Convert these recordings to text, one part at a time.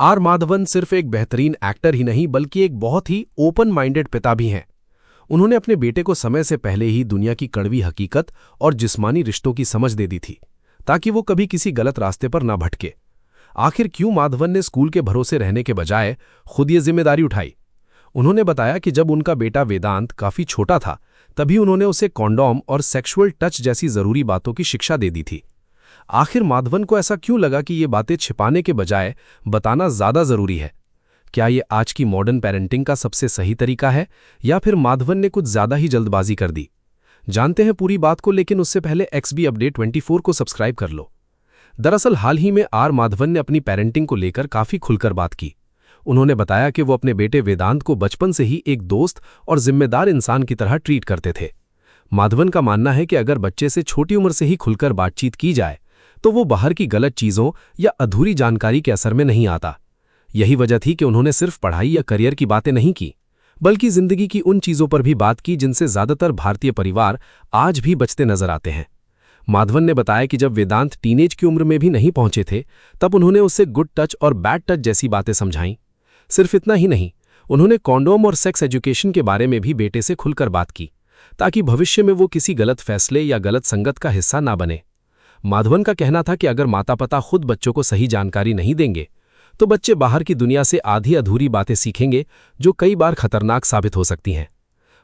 Are Madhavan सिर्फ एक बेहतरीन एक्टर ही नहीं बल्कि एक बहुत ही ओपन माइंडेड पिता भी हैं। उन्होंने अपने बेटे को समय से पहले ही दुनिया की कड़वी हकीकत और जिस्मानी रिश्तों की समझ दे दी थी, ताकि वो कभी किसी गलत रास्ते पर ना भटके। आखिर क्यों माधवन ने स्कूल के भरोसे रहने के बजाय खुद ये जिम्मेदारी उठाई? उन्होंने बताया कि जब उनका बेटा वेदांत काफी छोटा था, तभी उन्होंने उसे कॉन्डोम और सेक्सुअल टच जैसी जरूरी बातों की शिक्षा दे दी थी। आखिर माधवन को ऐसा क्यों लगा कि ये बातें छिपाने के बजाय बताना ज्यादा जरूरी है? क्या ये आज की मॉडर्न पेरेंटिंग का सबसे सही तरीका है, या फिर माधवन ने कुछ ज्यादा ही जल्दबाजी कर दी? जानते हैं पूरी बात को, लेकिन उससे पहले XB अपडेट 24 को सब्सक्राइब कर लो। दरअसल हाल ही में आर माधवन ने अपनी पेरेंटिंग को लेकर काफी खुलकर बात की। उन्होंने बताया कि वो अपने बेटे वेदांत को बचपन से ही एक दोस्त और जिम्मेदार इंसान की तरह ट्रीट करते थे। माधवन का मानना है कि अगर बच्चे से छोटी उम्र से ही खुलकर बातचीत की जाए तो वो बाहर की गलत चीजों या अधूरी जानकारी के असर में नहीं आता। यही वजह थी कि उन्होंने सिर्फ पढ़ाई या करियर की बातें नहीं की, बल्कि जिंदगी की उन चीजों पर भी बात की जिनसे ज्यादातर भारतीय परिवार आज भी बचते नजर आते हैं। माधवन ने बताया कि जब वेदांत टीनेज की उम्र में भी नहीं पहुंचे थे, तब उन्होंने उससे गुड टच और बैड टच जैसी बातें समझाईं। सिर्फ इतना ही नहीं, उन्होंने कॉन्डोम और सेक्स एजुकेशन के बारे में भी बेटे से खुलकर बात की, ताकि भविष्य में वो किसी गलत फैसले या गलत संगत का हिस्सा ना बने। माधवन का कहना था कि अगर माता पिता खुद बच्चों को सही जानकारी नहीं देंगे, तो बच्चे बाहर की दुनिया से आधी अधूरी बातें सीखेंगे, जो कई बार खतरनाक साबित हो सकती हैं।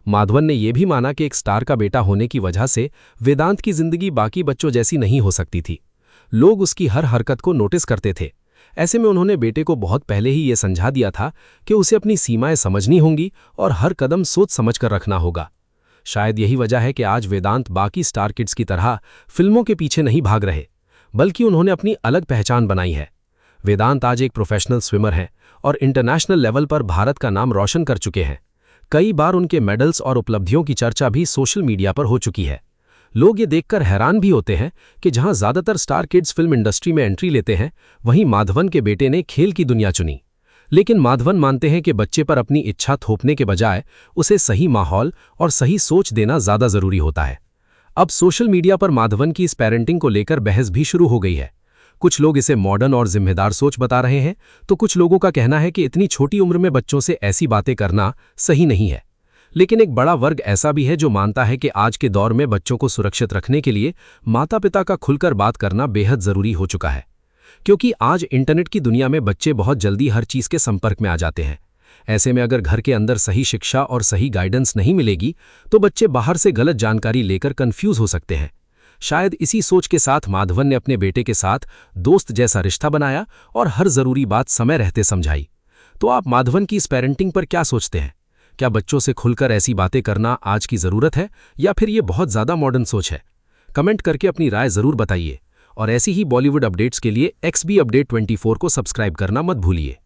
माधवन ने यह भी माना कि एक स्टार का बेटा होने की वजह से वेदांत की जिंदगी बाकी बच्चों जैसी नहीं हो सकती थी। लोग उसकी हर हरकत को नोटिस करते थे। ऐसे में उन्होंने बेटे को बहुत पहले ही यह समझा दिया था कि उसे अपनी सीमाएं समझनी होंगी और हर कदम सोच समझकर रखना होगा। शायद यही वजह है कि आज वेदांत बाकी स्टार किड्स की तरह फिल्मों के पीछे नहीं भाग रहे, बल्कि उन्होंने अपनी अलग पहचान बनाई है। वेदांत आज एक प्रोफेशनल स्विमर हैं और इंटरनेशनल लेवल पर भारत का नाम रोशन कर चुके हैं। कई बार उनके मेडल्स और उपलब्धियों की चर्चा भी सोशल मीडिया पर हो चुकी है। लोग ये देखकर हैरान भी होते हैं कि जहां ज्यादातर स्टार किड्स फिल्म इंडस्ट्री में एंट्री लेते हैं, वहीं माधवन के बेटे ने खेल की दुनिया चुनी। लेकिन माधवन मानते हैं कि बच्चे पर अपनी इच्छा थोपने के बजाय उसे सही माहौल और सही सोच देना ज्यादा जरूरी होता है। अब सोशल मीडिया पर माधवन की इस पेरेंटिंग को लेकर बहस भी शुरू हो गई है। कुछ लोग इसे मॉडर्न और जिम्मेदार सोच बता रहे हैं, तो कुछ लोगों का कहना है कि इतनी छोटी उम्र में बच्चों से ऐसी बातें करना सही नहीं है। लेकिन एक बड़ा वर्ग ऐसा भी है जो मानता है कि आज के दौर में बच्चों को सुरक्षित रखने के लिए माता पिता का खुलकर बात करना बेहद जरूरी हो चुका है, क्योंकि आज इंटरनेट की दुनिया में बच्चे बहुत जल्दी हर चीज के संपर्क में आ जाते हैं। ऐसे में अगर घर के अंदर सही शिक्षा और सही गाइडेंस नहीं मिलेगी, तो बच्चे बाहर से गलत जानकारी लेकर कंफ्यूज हो सकते हैं। शायद इसी सोच के साथ माधवन ने अपने बेटे के साथ दोस्त जैसा रिश्ता बनाया और हर जरूरी बात समय रहते समझाई। तो आप माधवन की इस पेरेंटिंग पर क्या सोचते हैं? क्या बच्चों से खुलकर ऐसी बातें करना आज की जरूरत है, या फिर ये बहुत ज्यादा मॉडर्न सोच है? कमेंट करके अपनी राय जरूर बताइए और ऐसी ही बॉलीवुड अपडेट्स के लिए XB अपडेट 24 को सब्सक्राइब करना मत भूलिए।